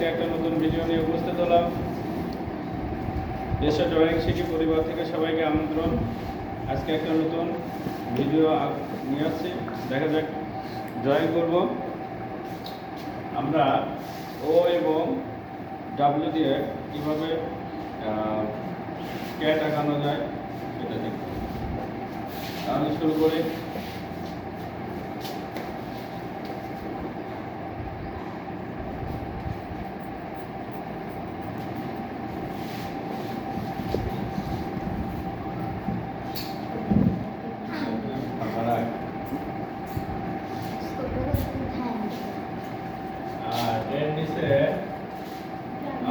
আজকে একটা নতুন ভিডিও নিয়ে উপস্থিত হলাম। দেশের ড্রয়িং শিখি পরিবার থেকে সবাইকে আমন্ত্রণ। আজকে একটা নতুন ভিডিও নিয়ে আসছি। দেখা যাক ড্রয়িং করব। আমরা ও এবং ডাব্লিউ দিয়ে কীভাবে ক্যাট আঁকানো যায় সেটা দেখব। তাহলে শুরু করি। আর এর নিচে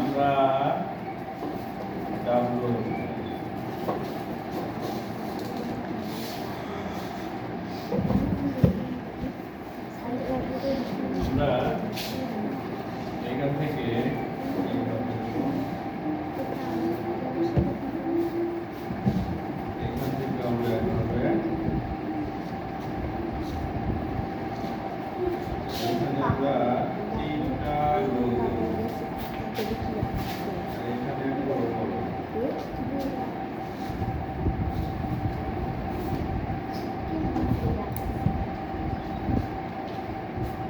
আমরা ডাব্লিউ আমরা এখান থেকে আমরা এভাবে এখানে আমরা তিনটা লোগো এখানে লোগো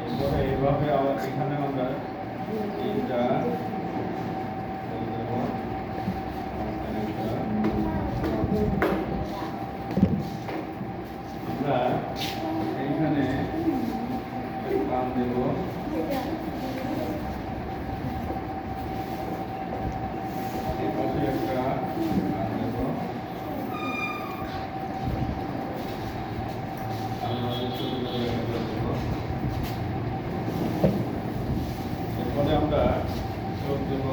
এরপরে এইভাবে এখানে আমরা তিনটা আমরা এইখানে কাম দেব। এই পাশে একটা কাম দেব। এরপরে আমরা চোখ দেব।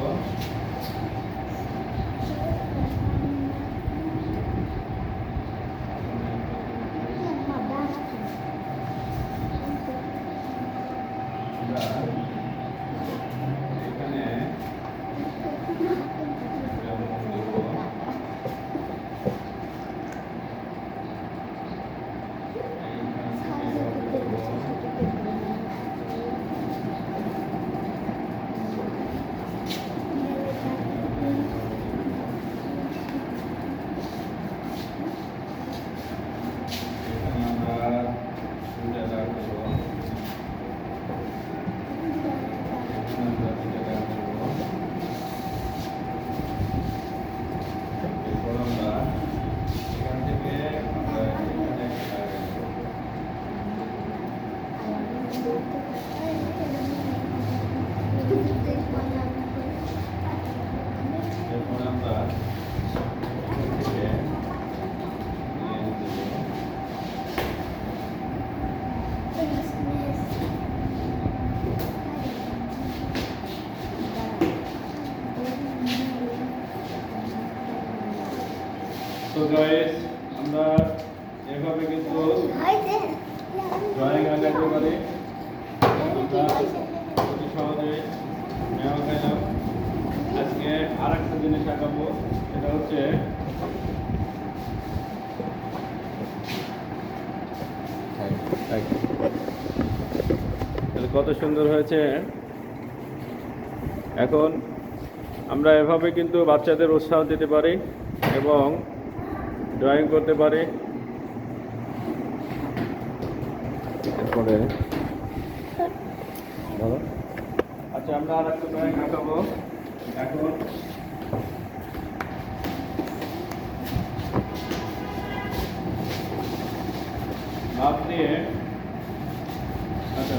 এখানে তো গাইস, আমরা এভাবে কিন্তু ড্রয়িং আঁকাতে পারি। অতি সহজে মেওয়া খাইলাম। আজকে আর একটা জিনিস আঁকাবো, সেটা হচ্ছে কত সুন্দর হয়েছে। এখন আমরা এভাবে কিন্তু বাচ্চাদের উৎসাহ দিতে পারি এবং ড্রয়িং করতে পারি। এরপরে আচ্ছা, আমরা আর একটা ড্রয়িং আঁকাবো। এখন মাপ নিয়ে আচ্ছা